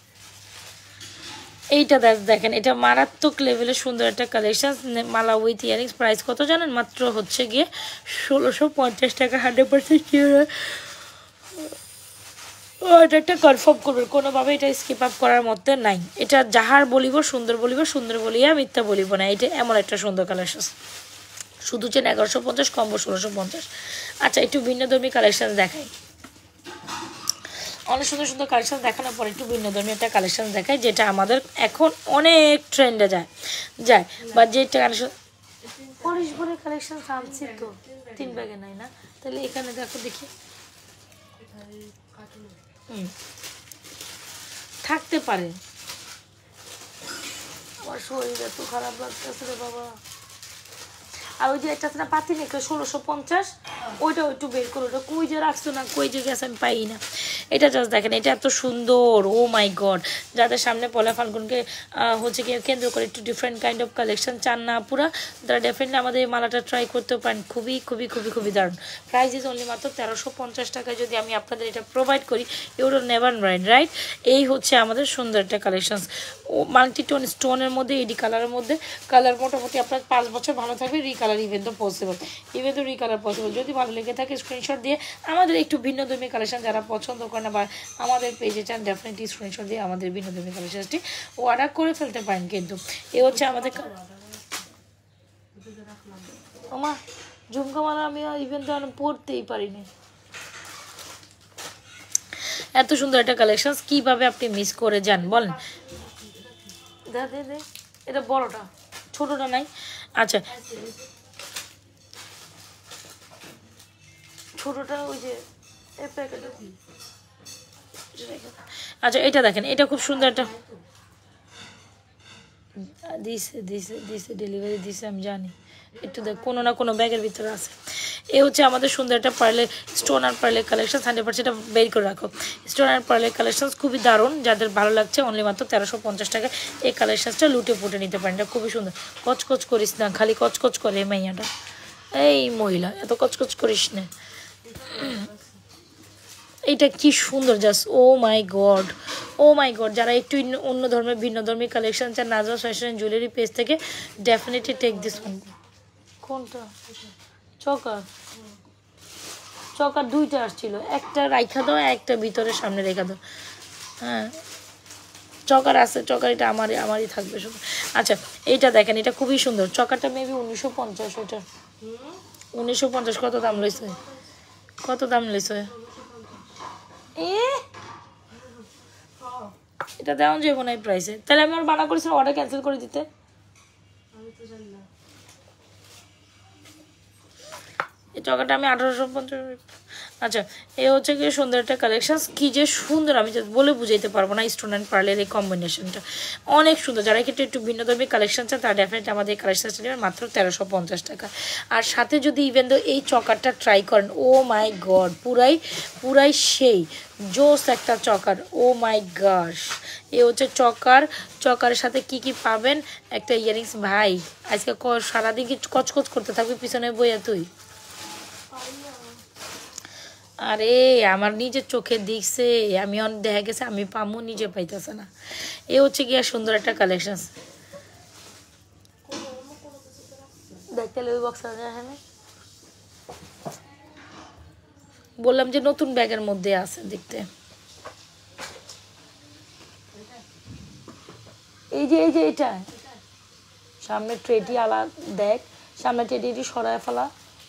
এইটা দেখেন, এটা মারাত্মক লেভেলের সুন্দর একটা collection, Mala with earrings. Price কত জানেন? মাত্র হচ্ছে গিয়ে 1650 টাকা, 100% শিওর। এটা একটা কনফার্ম করবেন, কোনোভাবে এটা স্কিপ আপ করার মধ্যে নাই। এটা যাহার বলিব সুন্দর বলিয়া মিথ্যা বলিব না, এটা এমন একটা সুন্দর কালেকশন। শুধু চেন 1150, কম্বো 1650। আচ্ছা একটু ভিন্নধর্মী কালেকশন দেখাই, অনেক সুন্দর সুন্দর কালেকশন দেখানোর পর একটু ভিন্নধর্মী একটা কালেকশন দেখাই, যেটা আমাদের এখন অনেক ট্রেন্ডে যায় বা যেটা কালেকশন পলিশ বোর্ডের কালেকশন আনছি তো 3 ব্যাগে নাই না, তাহলে এখানে দেখো দেখি থাকতে পারে। আমার শরীর এত খারাপ লাগতেছে রে বাবা। আর ওই যে একটা আছে না পাতি নেকড়ে 1650, ওইটা একটু বের করো, ওটা কই যে রাখছো না, কই যে গেছে আমি পাই না। এটা জাস্ট দেখেন, এটা এত সুন্দর। ও মাই গড, যাদের সামনে পয়লা ফাল্গুনকে হচ্ছে কি কেন্দ্র করে একটু ডিফারেন্ট কাইন্ড অফ কালেকশন চান না পুরা, তারা ডেফিনেটলি আমাদের এই মালাটা ট্রাই করতে পারেন। খুবই দারুণ। প্রাইস ইজ অনলি মাত্র 1350 টাকায় যদি আমি আপনাদের এটা প্রোভাইড করি, ইউরো নেভার রাইট। এই হচ্ছে আমাদের সুন্দর একটা কালেকশন, ও মাল্টিটোন স্টোনের মধ্যে, এডি কালারের মধ্যে। কালার মোটামুটি আপনার 5 বছর ভালো থাকবে। রিকালার ইভেন তো রিকালার পসিবল। যদি ভালো লেগে থাকে স্ক্রিনশট দিয়ে আমাদের একটু ভিন্নধর্মী কালেকশন যারা পছন্দ করে না বা আমাদের পেজে চান, ডেফিনেটলি স্ক্রিনশট দিয়ে আমাদের ভিন্নধর্মী কালেকশনটি অর্ডার করে ফেলতে পারেন। কিন্তু এ হচ্ছে আমাদের ওমা ঝুমকা মালা আমি ইভেন তো পরতেই পারিনি। এত সুন্দর একটা কালেকশন কিভাবে আপনি মিস করে যান বলেন। দে এটা বড়টা, ছোটটা নাই। আচ্ছা ছোটটা ওই যে আচ্ছা এটা দেখেন, এটা খুব সুন্দর একটা দিছে ডেলিভারি দিছে, আমি জানি। একটু দেখ, কোনো না কোনো ব্যাগের ভিতরে আছে। এ হচ্ছে আমাদের সুন্দর একটা পার্লের স্টোন আর পার্লের কালেকশন। 100% বের করে রাখো। স্টোন আর পার্লের কালেকশন খুবই দারুণ, যাদের ভালো লাগছে অনলি মাত্র 1350 টাকা এই কালেকশনটা লুটে ফুটে নিতে পারেন। এটা খুবই সুন্দর। কচকচ করিস না, খালি কচকচ করে এই মাইয়াটা, এই মহিলা এত কচকচ করিস না। এটা কি সুন্দর just, O my god, O my god. যারা একটু অন্য ধর্মের ভিন্ন ধর্মী কালেকশন চান নাজমা ফ্যাশন জুয়েলারি পেজ থেকে ডেফিনেটলি টেক দিস ওয়ান। কোনটা? চকার, চকার দুইটা আসছিল, একটা রাইখা দাও, একটা ভিতরে সামনে রেখা দাও। হ্যাঁ চকার আছে, চকার এটা আমারই থাকবে শুধু। আচ্ছা এইটা দেখেন, এটা খুবই সুন্দর। চকারটা মেবি 1950, ওইটা 1950। কত দাম লইছে? কত দাম লইছে? এটা দেওয়া যাবো না এই প্রাইসে। তাহলে আমি আমার বানা করেছিলাম অর্ডার ক্যান্সেল করে দিতে। এই টাকাটা আমি 1850। আচ্ছা এই হচ্ছে কি সুন্দর একটা কালেকশন, কি যে সুন্দর আমি বলে বুঝাইতে পারবো না। স্টোন অ্যান্ড পার্লের এই কম্বিনেশনটা অনেক সুন্দর। যারা ক্ষেত্রে একটু ভিন্ন ধর্মী কালেকশন চান তারা ডেফিনেটলি আমাদের এই কালেকশনটা নেবেন মাত্র 1350 টাকা। আর সাথে যদি ইভেন দো এই চকারটা ট্রাই করেন, ও মাই গড, পুরাই সেই জোস একটা চকার, ও মাই গশ। এ হচ্ছে চকারের সাথে কি কি পাবেন, একটা ইয়ারিংস। ভাই আজকে সারাদিন কি কচকচ করতে থাকবি পিছনে বইয়া তুই? আরে আমার নিজের চোখে দেখছে, আমি অনেক দেখা গেছে আমি পামু, নিজে পাইতেছে না। এ হচ্ছে গিয়া সুন্দর একটা কালেকশন। দেখতে ওই বক্স বললাম যে নতুন ব্যাগের মধ্যে আছে দেখতে। এই যে এটা সামনে ট্রেটি আলা দেখ, সামনে ট্রেটি সরায় ফেলা,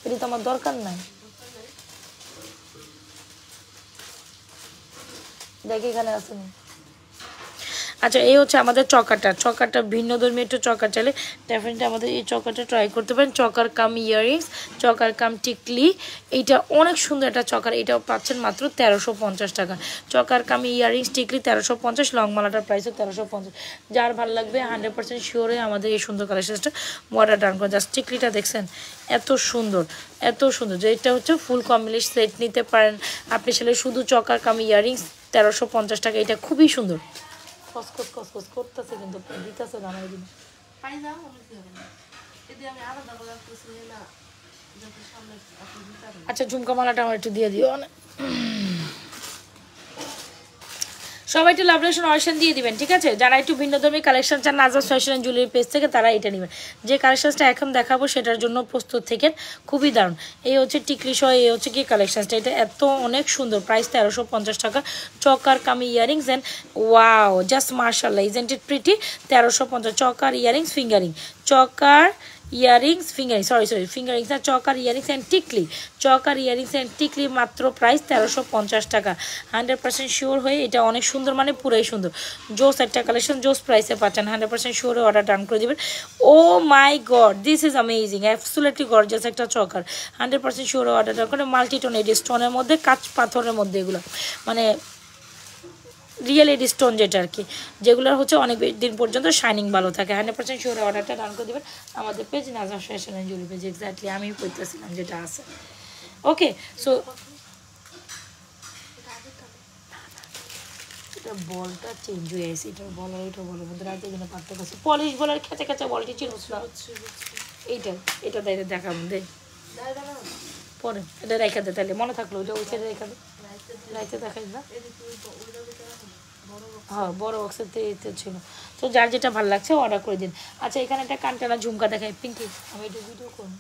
এটা তো আমার দরকার নাই। দেখ এখানে আসেনি। আচ্ছা এই হচ্ছে আমাদের চকারটা ভিন্ন ধর্মী একটু চকার চাইলে ডেফিনেটলি আমাদের এই চকারটা ট্রাই করতে পারেন। চকার কাম ইয়ারিংস, চকার কাম টিকলি, এইটা অনেক সুন্দর একটা চকার। এটাও পাচ্ছেন মাত্র 1350 টাকা। চকার কাম ইয়ারিংস টিকলি 1350, লং মালাটার প্রাইসও 1350। যার ভালো লাগবে 100% শিওরে আমাদের এই সুন্দর কালেকশনটা অর্ডার ডান করে। জাস্ট টিকলিটা দেখছেন এত সুন্দর, এত সুন্দর যে এটা হচ্ছে ফুল কম্বিনেশন সেট নিতে পারেন আপনি। ছেলে শুধু চকার কাম ইয়ারিংস 1350 টাকা, এটা খুবই সুন্দর। কসকস করতেছে কিন্তু দিতেছে না আমার দিন। আচ্ছা ঝুমকা মালাটা আমার একটু দিয়ে দিও না। সবাই একটু লাভ রিলেশন অপশন দিয়ে দিবেন, ঠিক আছে? যারা একটু ভিন্ন ধর্মী কালেকশন চান নাজমা ফ্যাশন জুয়েলারি পেজ থেকে তারা এটা নেবেন। যে কালেকশনটা এখন দেখাবো সেটার জন্য প্রস্তুত থেকে খুবই দারুণ। এই হচ্ছে টিকলি সহ, এই হচ্ছে কি কালেকশনটা, এটা এত অনেক সুন্দর। প্রাইস 1350 টাকা। চকার কামি ইয়ারিংস অ্যান্ড ওয়াও জাস্ট মার্শাল্লাহ, isn't it pretty. 1350 চকার earrings fingering, চকার earrings fingering, fingerings না, চকার ইয়ারিংস অ্যান্ড টিকলি, চকার ইয়ারিংস অ্যান্ড টিকলি মাত্র প্রাইস 1350 টাকা। 100% শিওর হয়ে এটা অনেক সুন্দর, মানে পুরাই সুন্দর। জোস একটা কালেকশন, জোস প্রাইসে পাচ্ছেন। 100% শিওর হয়ে অর্ডার ডান করে দেবেন। Oh my god, this is amazing, absolutely gorgeous একটা চকার। 100% শিওর হয়ে অর্ডার ডান করে। মাল্টিটোন এডি স্টোনের মধ্যে, কাঁচ পাথরের মধ্যে, এগুলো মানে রিয়েল এডি স্টোন যেটা আর কি, যেগুলোর হচ্ছে অনেক দিন পর্যন্ত শাইনিং ভালো থাকে। 100% শিওর অর্ডারটা ডান করে দেবেন আমাদের page Najma fashion and jewellery page. Exactly আমি করতেছিলাম যেটা আছে। ওকে সো এটা বলটা চেঞ্জ হয়ে গেছে, এটা বল আর এটা বলের মধ্যে রাতে এখানে পার্থক্য আছে। পলিশ বলার খেঁচা খেঁচা বলটি ছিল এটা দেখাবো দে পরে, এটা রেখা দে তাহলে মনে থাকলো, ওইটা ওই সাইডে রেখা দে, রাইতে দেখাই না। হ্যাঁ বড় বক্সের ছিল। তো যার যেটা ভালো লাগছে অর্ডার করে দিন। আচ্ছা এখানে একটা কানটানা ঝুমকা দেখাই পিঙ্কি, আমি এটা ভিডিও করবো,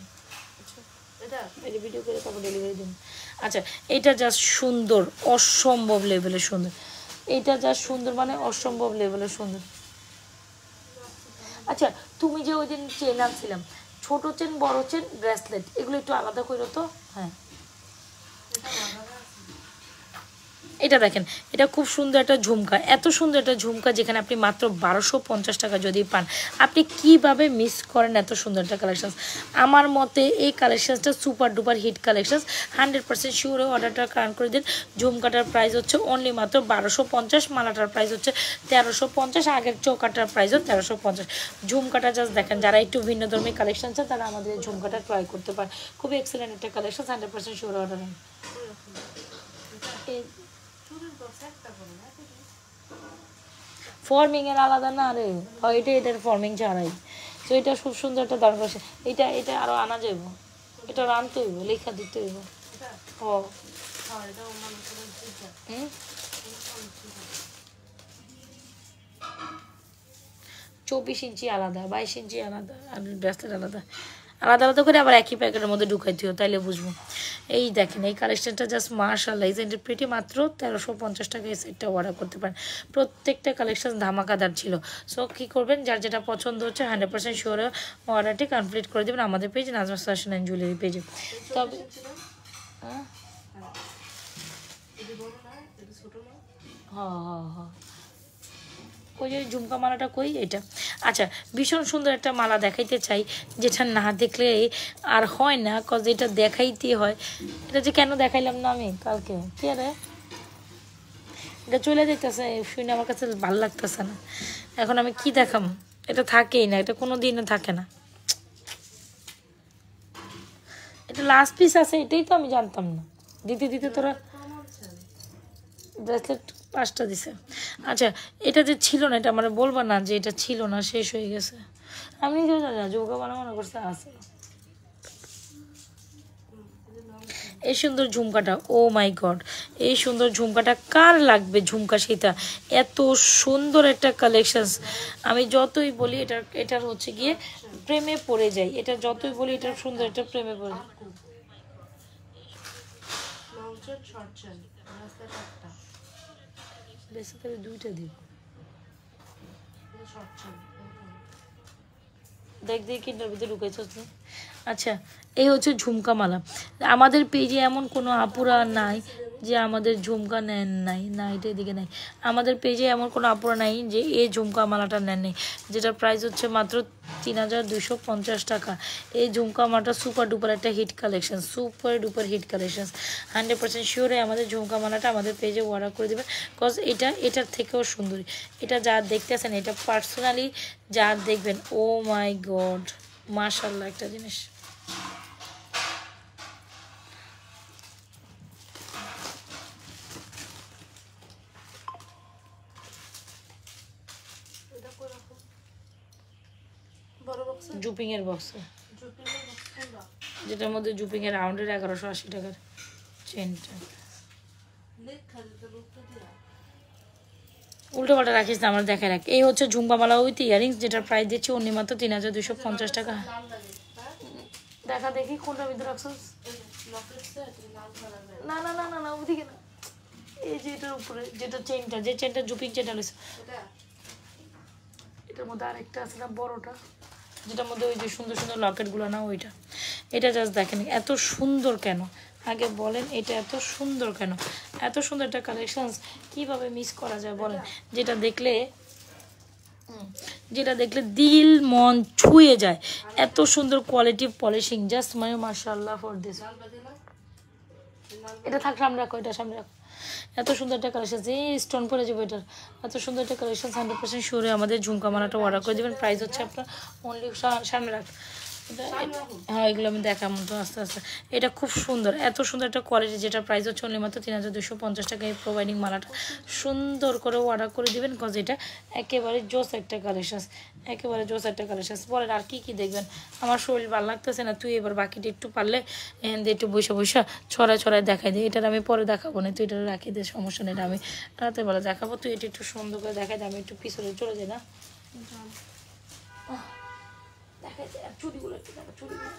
এটা ভিডিও করে তারপর ডেলিভারি দিন। আচ্ছা এটা জাস্ট সুন্দর, অসম্ভব লেভেলের সুন্দর। এটা জাস্ট সুন্দর মানে অসম্ভব লেভেলের সুন্দর। আচ্ছা তুমি যে ওই দিন চেন আনছিলাম ছোট চেন বড় চেন ব্রেসলেট এগুলো একটু আলাদা করে তো। হ্যাঁ এটা দেখেন, এটা খুব সুন্দর একটা ঝুমকা, এত সুন্দর একটা ঝুমকা যেখানে আপনি মাত্র 1250 টাকা যদি পান, আপনি কিভাবে মিস করেন এত সুন্দর একটা কালেকশন। আমার মতে এই কালেকশনসটা super duper hit collection. 100% sure অর্ডারটা কারণ করে দিন। ঝুমকাটার প্রাইস হচ্ছে অনলি মাত্র 1250, মালাটার প্রাইস হচ্ছে 1350, আগের চৌকাটার প্রাইসও 1350। ঝুমকাটা জাস্ট দেখেন, যারা একটু ভিন্ন ধর্মী কালেকশন চান তারা আমাদের এই ঝুমকাটা ট্রাই করতে পারে, খুবই এক্সেলেন্ট একটা কালেকশন। 100% sure order. ফর্মিং এর আলাদা না রে, এটার ফর্মিং ছাড়াই। তো এটা খুব সুন্দর একটা দাম করছে। এটা আরো আনা যাইব, এটা আনতে হইব, লেখা দিতে হইব। ও 24 ইঞ্চি আলাদা, 22 ইঞ্চি আলাদা, আর ব্রেসলেট আলাদা, আলাদা আলাদা করে আবার একই প্যাকেটের মধ্যে ঢুকাইতে হয়, তাইলে বুঝবো। এই দেখেন এই কালেকশনটা জাস্ট মাশাআল্লাহ, এই সেটটা প্রিটি মাত্র 1350 টাকা এই সেটটা অর্ডার করতে পারেন। প্রত্যেকটা কালেকশন ধামাকাদার ছিল। সো কী করবেন, যার যেটা পছন্দ হচ্ছে 100% শিওর অর্ডারটি কমপ্লিট করে দেবেন আমাদের পেজে, নাজমা ফ্যাশন অ্যান্ড জুয়েলারি পেজে। তবে হ্যাঁ হ্যাঁ ওই যে ঝুমকা মালাটা কই, এটা আচ্ছা ভীষণ সুন্দর একটা মালা দেখাইতে চাই, যেটা না দেখলে আর হয় না, কজ এটা দেখাইতে হয়। এটা যে কেন দেখাইলাম না আমি কালকে, কে রে এটা চলে যেতেছে শুনে আমার কাছে ভালো লাগতেছে না, এখন আমি কি দেখাম, এটা থাকেই না, এটা কোনো দিনও থাকে না। এটা লাস্ট পিস আছে, এটাই তো আমি জানতাম না, দিতে দিতে তোরা ব্রেসলেট 5টা দিছে। আচ্ছা এটা যে ছিল না, এটা আমার বলবা না যে এটা ছিল না, শেষ হয়ে গেছে। আমি নিজেও জানি না, যোগা বানানো করছে আছে। এই সুন্দর ঝুমকাটা, ও মাই গড, এই সুন্দর ঝুমকাটা কার লাগবে, ঝুমকা সেটা এত সুন্দর একটা কালেকশন। আমি যতই বলি এটার হচ্ছে গিয়ে প্রেমে পড়ে যাই, এটা যতই বলি এটার সুন্দর, এটা প্রেমে পড়ে যায়। দুইটা দিব দেখ দেখ কিনার ভিতরে ঢুকাইছিস। আচ্ছা এই হচ্ছে ঝুমকা মালা। আমাদের পেজে এমন কোনো আপুরা নাই যে আমাদের ঝুমকা নেন নাই, না এটা এদিকে নাই, আমাদের পেজে এমন কোনো আপুরা নাই যে এই ঝুমকা মালাটা নেন নেই, যেটার প্রাইস হচ্ছে মাত্র 3250 টাকা। এই ঝুমকা মালাটা সুপার ডুপার একটা hit collection, super duper hit collection. 100% শিওরে আমাদের ঝুমকা মালাটা আমাদের পেজে অর্ডার করে দেবেন, বিকজ এটার থেকেও সুন্দরী। এটা যা দেখতেছেন, এটা পার্সোনালি যা দেখবেন, ও মাই গড মাশাআল্লাহ একটা জিনিস। জুপিং এর বক্সে, যেটার মধ্যে জুপিং এর রাউন্ডের 1180 টাকার চেনটা। উল্টো পাল্টা রাখিস না, আমার দেখায় রাখ। এই হচ্ছে ঝুমকা মালা উইথ ইয়ারিংস, যেটার প্রাইস দিচ্ছি অন্য মাত্র 3250 টাকা। দেখা দেখি কোনটা ভিতরে রাখছিস। না না না না না ওদিকে না, এই যে এটার উপরে যেটা চেনটা, যে চেনটা জুপিং চেনটা লইছে, এটার মধ্যে আরেকটা আছে না বড়টা, যেটার মধ্যে ওই যে সুন্দর সুন্দর লকেটগুলো না, ওইটা। এটা জাস্ট দেখেন এত সুন্দর কেন, আগে বলেন এটা এত সুন্দর কেন, এত সুন্দর একটা কালেকশন কিভাবে মিস করা যায় বলেন। যেটা দেখলে দিল মন ছুঁয়ে যায়, এত সুন্দর কোয়ালিটি পলিশিং, জাস্ট মানে মাশাআল্লাহ ফর দিস। এটা থাক সামনে রাখো, এটা সামনে রাখো। এত সুন্দর একটা কালেকশন, এই স্টোন পরে যাবো এটার, এত সুন্দর একটা কালেকশন। 100% শিওরে আমাদের ঝুমকা মালাটা অর্ডার করে দেবেন। প্রাইস হচ্ছে আপনার অনলি, সামনে রাখ। হ্যাঁ এগুলো আমি দেখাবো তো আস্তে আস্তে। এটা খুব সুন্দর, এত সুন্দর একটা কোয়ালিটি, যেটা প্রাইস হচ্ছে অনলি মাত্র 3250 টাকা। এই প্রোভাইডিং মালাটা সুন্দর করে অর্ডার করে দেবেন, কজ এটা একেবারে জোস একটা কালেকশন, একেবারে জোস একটা কালেকশন। বলেন আর কি কি দেখবেন, আমার শরীর ভালো লাগতেছে না, তুই এবার বাকিটা একটু পারলে একটু বসে বসে ছড়ায় ছড়ায় দেখাই দিই। এটার আমি পরে দেখাবো না, তুই এটা রাখি দে, সমস্যা নেই, এটা আমি রাতে বেলা দেখাবো। তুই এটা একটু সুন্দর করে দেখাই দে, আমি একটু পিছনে চলে যাই না, দেখাই দে চুড়িগুলো একটু দেখা, চুড়িগুলো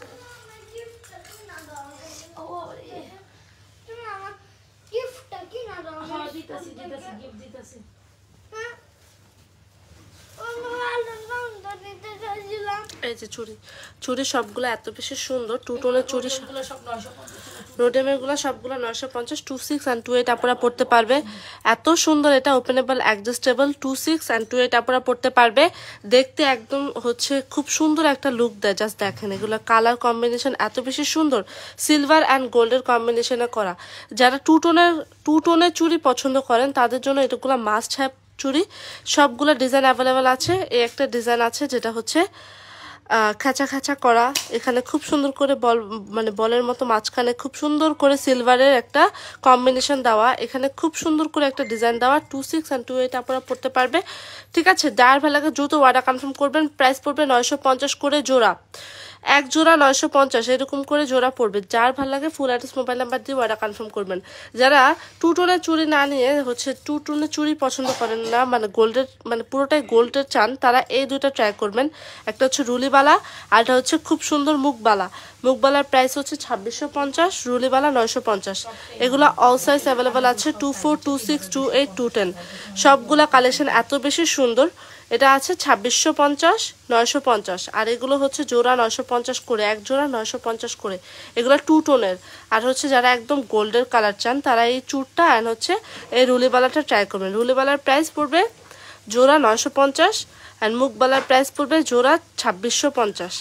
এই যে চুড়ি সবগুলো এত বেশি সুন্দর, 2 টোনের চুড়ি, রোডিয়ামেরগুলো সবগুলো 950, 26 and 28 আপনারা পড়তে পারবে। এত সুন্দর, এটা ওপেনেবল অ্যাডজাস্টেবল, 26 and 28 আপনারা পড়তে পারবে। দেখতে একদম হচ্ছে খুব সুন্দর একটা লুক দেয়। জাস্ট দেখেন এগুলো কালার কম্বিনেশন এত বেশি সুন্দর, সিলভার অ্যান্ড গোল্ডের কম্বিনেশনে করা। যারা টু টোনের চুড়ি পছন্দ করেন তাদের জন্য এগুলো মাস্ট হ্যাভ চুড়ি। সবগুলো ডিজাইন অ্যাভেলেবেল আছে। এই একটা ডিজাইন আছে যেটা হচ্ছে খাঁচা খাঁচা করা, এখানে খুব সুন্দর করে মানে বলের মতো মাঝখানে খুব সুন্দর করে সিলভারের একটা কম্বিনেশন দেওয়া, এখানে খুব সুন্দর করে একটা ডিজাইন দেওয়া। 26 and 28 আপনারা পড়তে পারবে। ঠিক আছে, যার ভালো লাগে দ্রুত অর্ডার কনফার্ম করবেন। প্রাইস পড়বে 950 করে জোড়া, এক জোড়া 950 এরকম করে জোড়া পড়বে। যার ভালো লাগে ফুল অ্যাড্রেস মোবাইল নাম্বার দিয়ে অর্ডার কনফার্ম করবেন। যারা 2 টোনের চুড়ি না নিয়ে হচ্ছে 2 টোনের চুড়ি পছন্দ করেন না, মানে গোল্ডের, মানে পুরোটাই গোল্ডের চান, তারা এই দুইটা ট্রাই করবেন। একটা হচ্ছে রুলিবালা আর এটা হচ্ছে খুব সুন্দর মুখবালার প্রাইস হচ্ছে 2650, রুলিবালা 950। এগুলো অল সাইজ অ্যাভেলেবেল আছে, 24, 26, 28, 210। সবগুলা কালেকশন এত বেশি সুন্দর। এটা আছে 2650, 950, আর এগুলো হচ্ছে জোড়া 950 করে, এক জোড়া 950 করে। এগুলো 2 টোনের। আর হচ্ছে যারা একদম গোল্ডের কালার চান তারা এই চুরটা আর হচ্ছে এই রুলিবালাটা ট্রাই করবেন। রুলিবালার প্রাইস পড়বে জোড়া 950 অ্যান্ড মুখবালার প্রাইস পড়বে জোড়া 2650।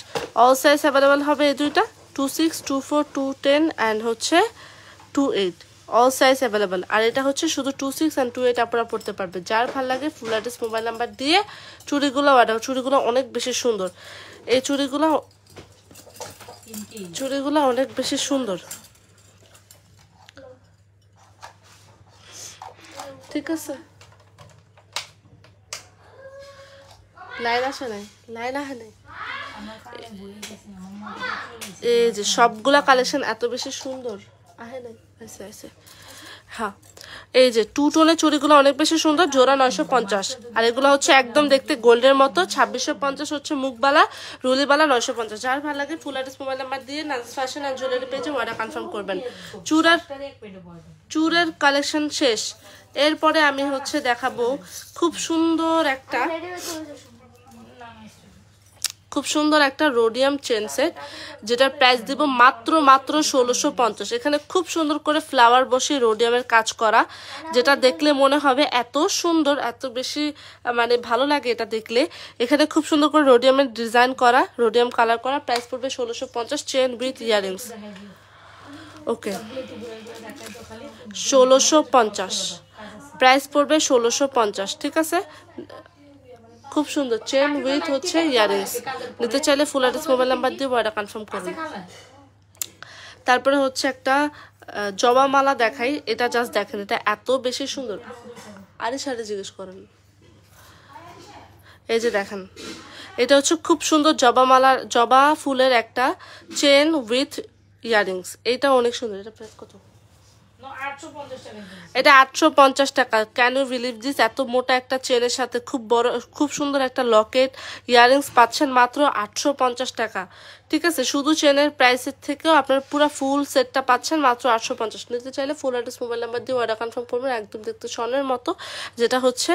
অল সাইজ অ্যাভেলেবেল হবে এই দুইটা, 26, 24, 210 অ্যান্ড হচ্ছে 28। All size available. আর এটা হচ্ছে শুধু 26 and 28 আপনারা পড়তে পারবে। যার ভালো লাগে ফুল অ্যাড্রেস মোবাইল নাম্বার দিয়ে চুড়িগুলো অর্ডার। চুড়িগুলো অনেক বেশি সুন্দর, এই চুড়িগুলো অনেক বেশি সুন্দর। ঠিক আছে, লাইন আসে নাই, লাইন আসে নাই। এই যে সবগুলা কালেকশন এত বেশি সুন্দর, আহে নাই, আছে। হ্যাঁ, এই যে 2 টোনের চুড়িগুলো অনেক বেশি সুন্দর, জোড়া 950। আর এগুলো হচ্ছে একদম দেখতে গোল্ডের মতো, 2650 হচ্ছে মুখবালা, রুলিবালা 950। যার ভালো লাগে ফুল অ্যাড্রেস মোবাইল নাম্বার দিয়ে নাজস ফ্যাশন অ্যান্ড জুয়েলারি পেজে অর্ডার কনফার্ম করবেন। চুড়ের কালেকশন শেষ। এরপরে আমি হচ্ছে দেখাবো খুব সুন্দর একটা রোডিয়াম চেন সেট, যেটার প্রাইস দিব মাত্র 1650। এখানে খুব সুন্দর করে ফ্লাওয়ার বসিয়ে রোডিয়ামের কাজ করা, যেটা দেখলে মনে হবে এত সুন্দর, এত বেশি মানে ভালো লাগে এটা দেখলে। এখানে খুব সুন্দর করে রোডিয়ামের ডিজাইন করা, রোডিয়াম কালার করা। প্রাইস পড়বে 1650, chain with earrings. Okay, 1650 price পড়বে 1650। ঠিক আছে, খুব সুন্দর চেন উইথ হচ্ছে ইয়ারিংস। নিতে চাইলে ফুল অ্যাড্রেস মোবাইল নাম্বার দিয়ে অর্ডার কনফার্ম করুন। তারপরে হচ্ছে একটা জবা মালা দেখাই, এটা জাস্ট দেখেন, এটা এত বেশি সুন্দর। আরে সারে জিজ্ঞেস করেন, এই যে দেখেন, এটা হচ্ছে খুব সুন্দর জবা ফুলের একটা চেন উইথ ইয়ারিংস। এটা অনেক সুন্দর। এটা প্রাইস কত? এটা 850 টাকা। Can you believe this? এত মোটা একটা চেনের সাথে খুব সুন্দর একটা লকেট, ইয়ারিংস পাচ্ছেন মাত্র 850 টাকা। ঠিক আছে, শুধু চেনের প্রাইসের থেকেও আপনার পুরো ফুল সেটটা পাচ্ছেন মাত্র 850। নিতে চাইলে ফুল অ্যাড্রেস মোবাইল নাম্বার দিয়ে অর্ডার কনফার্ম করবেন। একদম দেখতে স্বর্ণের মতো, যেটা হচ্ছে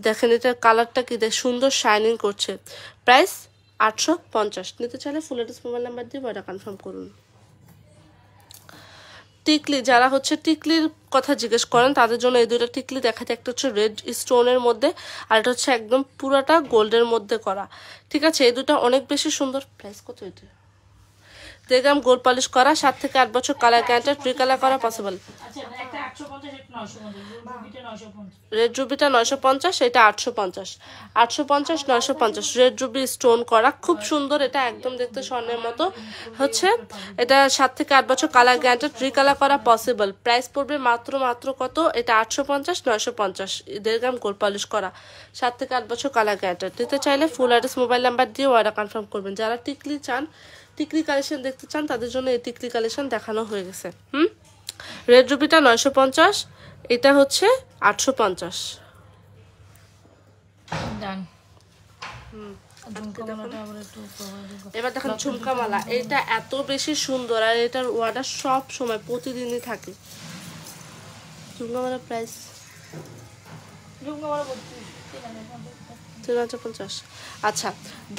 দেখেন এটার কালারটা কি সুন্দর শাইনিং করছে। প্রাইস 850। নিতে চাইলে ফুল অ্যাড্রেস মোবাইল নাম্বার দিয়ে অর্ডার কনফার্ম করুন। টিকলি, যারা হচ্ছে টিকলির কথা জিজ্ঞেস করেন তাদের জন্য এই দুইটা টিকলি দেখাতে। একটা হচ্ছে রেড স্টোনের মধ্যে আর এটা হচ্ছে একদম পুরাটা গোল্ডের মধ্যে করা। ঠিক আছে, এই দুটো অনেক বেশি সুন্দর। প্রাইস কত? এটা দেখলাম গোল্ড পলিশ করা, 7 থেকে 8 বছর কালার গ্যারান্টি, ট্রি কালার করা পসিবল। রেড রুবিটা 950, এটা 850, 950। রেড রুবি স্টোন করা, খুব সুন্দর। এটা একদম দেখতে স্বর্ণের মতো হচ্ছে। এটা 7 থেকে 8 বছর কালার গ্যারান্টি, ট্রি কালার করা পসিবল। প্রাইস পড়বে মাত্র কত? এটা 850, 950। 1.5 গ্রাম গোল্ড পলিশ করা, 7 থেকে 8 বছর কালার গ্যারান্টি। দিতে চাইলে ফুল অ্যাড্রেস মোবাইল নাম্বার দিয়ে অর্ডার কনফার্ম করবেন। যারা টিকলি চান, টিকলি কালেকশন দেখতে চান, তাদের জন্য এই টিকলি কালেকশন দেখানো হয়ে গেছে। রেড রুবিটা 950, এটা হচ্ছে 850। এবার দেখেন ঝুমকা মালা, এটা এত বেশি সুন্দর আর এটার অর্ডার সব সময় প্রতিদিনই থাকে। ঝুমকা মালার প্রাইস 3050। আচ্ছা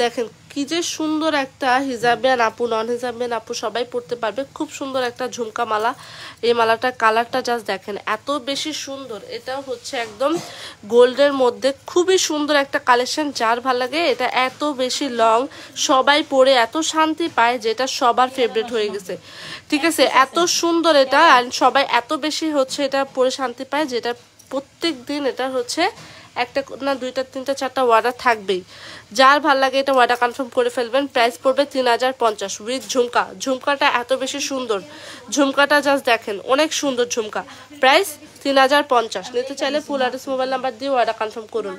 দেখেন কি যে সুন্দর একটা হিজাবিয়ান আপু, নন হিজাবিয়ান আপু সবাই পড়তে পারবে। খুব সুন্দর একটা ঝুমকা মালা। এই মালাটার কালারটা জাস্ট দেখেন, এত বেশি সুন্দর। এটাও হচ্ছে একদম গোল্ডের মধ্যে, খুবই সুন্দর একটা কালেকশন। যার ভালো লাগে, এটা এত বেশি লং, সবাই পরে এত শান্তি পায়, যেটা সবার ফেভারিট হয়ে গেছে। ঠিক আছে, এত সুন্দর এটা, আর সবাই এত বেশি হচ্ছে এটা পরে শান্তি পায়, যেটা প্রত্যেক দিন এটা হচ্ছে একটা না দুইটা তিনটা চারটা অর্ডার থাকবেই। যার ভাল লাগে এটা অর্ডার কনফার্ম করে ফেলবেন। প্রাইস পড়বে 3050 উইথ ঝুমকা। ঝুমকাটা এত বেশি সুন্দর, ঝুমকাটা জাস্ট দেখেন, অনেক সুন্দর ঝুমকা। প্রাইস 3050। নিতে চাইলে ফুল অ্যাড্রেস মোবাইল নাম্বার দিয়ে অর্ডার কনফার্ম করুন।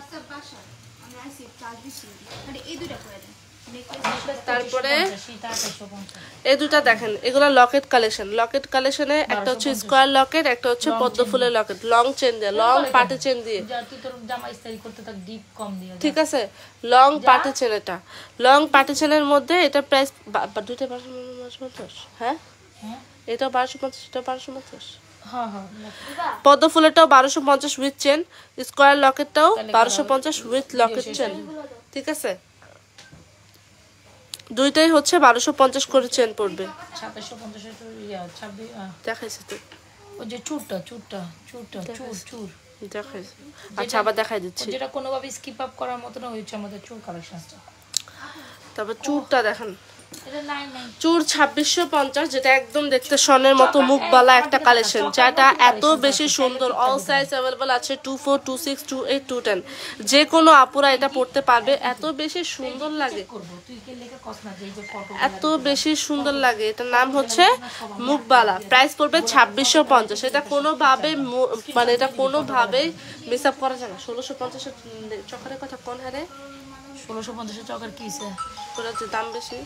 তারপরে এই দুটা দেখেন, এগুলো লকেট কালেকশন। লকেট কালেকশনে একটা হচ্ছে স্কোয়ার লকেট, একটা হচ্ছে পদ্ম ফুলের লকেট, লং চেন দিয়ে, লং পার্টি চেন দিয়ে। ঠিক আছে, লং পার্টি চেন। এটা লং পার্টি চেনের মধ্যে এটা প্রাইস দুইটা 1250। হ্যাঁ, এটা 1250, এটা 1250। পদ্ম ফুলেরটাও 1250 উইথ চেন, স্কোয়ার লকেটটাও 1250 উইথ লকেট চেন। ঠিক আছে, দুইটাই হচ্ছে 1250 করে চেন পড়বে। 2750 দেখাইছি তো, ওই যে চুরটা চুরটা চুরটা চুর চুর দেখাইছি। আচ্ছা আবার দেখাই দিচ্ছি, যেটা কোনোভাবে স্কিপ আপ করার মতো না, হচ্ছে আমাদের চুর কালেকশনটা। তারপর চুরটা দেখেন, এটা নাই নাই চুর 2650, যেটা একদম দেখতে স্বর্ণের মতো মুখবালা একটা কালেকশন, যেটা এত বেশি সুন্দর। অল সাইজ অ্যাভেলেবল আছে, 24, 26, 28, 210। যে কোনো আপুরা এটা পড়তে পারবে, এত বেশি সুন্দর লাগে, এত বেশি সুন্দর লাগে। এটার নাম হচ্ছে মুখবালা। প্রাইস পড়বে 2650। এটা কোনোভাবে মানে এটা কোনোভাবেই মিস আপ করা যায় না। 1650 চকারের কথা কোন হারে? 1650 চকার কিছে ওটা যে দাম বেশি।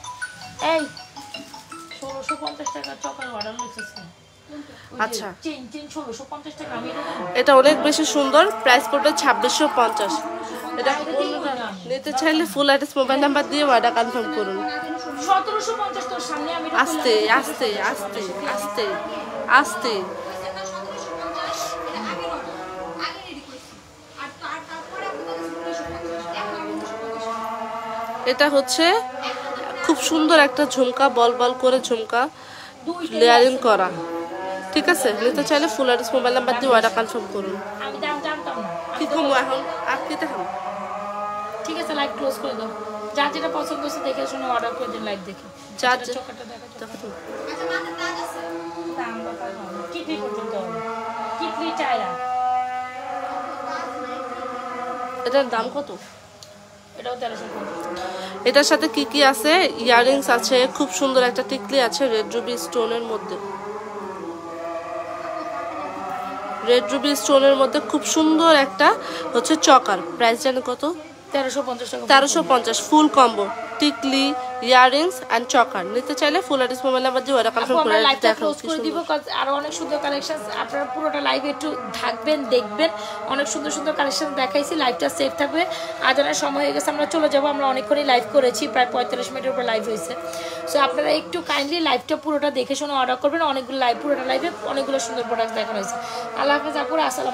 এই 1650 টাকা চকার অর্ডার লিখেছে। আচ্ছা, চেন 1650 টাকা। আমি এটা অনেক বেশি সুন্দর। প্রাইস পড়বে 2650। এটা নিতে চাইলে ফুল অ্যাড্রেস মোবাইল নাম্বার দিয়ে অর্ডার কনফার্ম করুন। 1750 তোর সামনে আমি আস্তে আস্তে আস্তে আস্তে আস্তে। এটা হচ্ছে খুব সুন্দর একটা ঝুমকা, বল বল করে ঝুমকা, লেয়ারিং করা। ঠিক আছে, নিতে চাইলে ফুল অ্যাড্রেস মোবাইল নাম্বার দিয়ে অর্ডার কনফার্ম করুন। আমি দাম জানতাম না। কি কমো এখন আর কি দেখাম? ঠিক আছে, লাইভ ক্লোজ করে দাও। যা যেটা পছন্দ হচ্ছে দেখে শুনে অর্ডার করে দিন, লাইভ দেখে। যা চকাটা দেখা দেখো তো, দাম কিডনি পর্যন্ত কিডনি চাইরা। এটার দাম কত? এটাও 1350। এটার সাথে কি কি আছে? ইয়াররিংস আছে, খুব সুন্দর একটা টিকলি আছে রেড রুবি স্টোনের মধ্যে, রেড রুবি স্টোনের মধ্যে খুব সুন্দর একটা হচ্ছে চকার। প্রাইস জানেন কত? 1350 টাকা। 1350 ফুল কম্বো, টিকলি, ইয়াররিংস এন্ড চকার। নিতে চাইলে ফুল অ্যাড্রেস মোবাইল নাম্বার দিয়ে অর্ডার কনফার্ম করে লাইভটা দেখাও। ক্লোজ করে দিব, কারণ আরো অনেক সুন্দর কালেকশন। আপনারা পুরোটা লাইভে একটু থাকবেন, দেখবেন। অনেক সুন্দর সুন্দর কালেকশন দেখাইছি। লাইভটা সেভ থাকবে। আজানের সময় হয়ে গেছে, আমরা চলে যাব। আমরা অনেকক্ষণই লাইভ করেছি, প্রায় 45 মিনিটের উপর লাইভ হয়েছে। সো আপনারা একটু কাইন্ডলি লাইভটা পুরোটা দেখে শুনে অর্ডার করবেন। অনেকগুলো লাইভ, পুরোটা লাইভে অনেকগুলো সুন্দর প্রোডাক্ট দেখানো হয়েছে। আল্লাহ হাফেজ আপুরা, আসসালাম।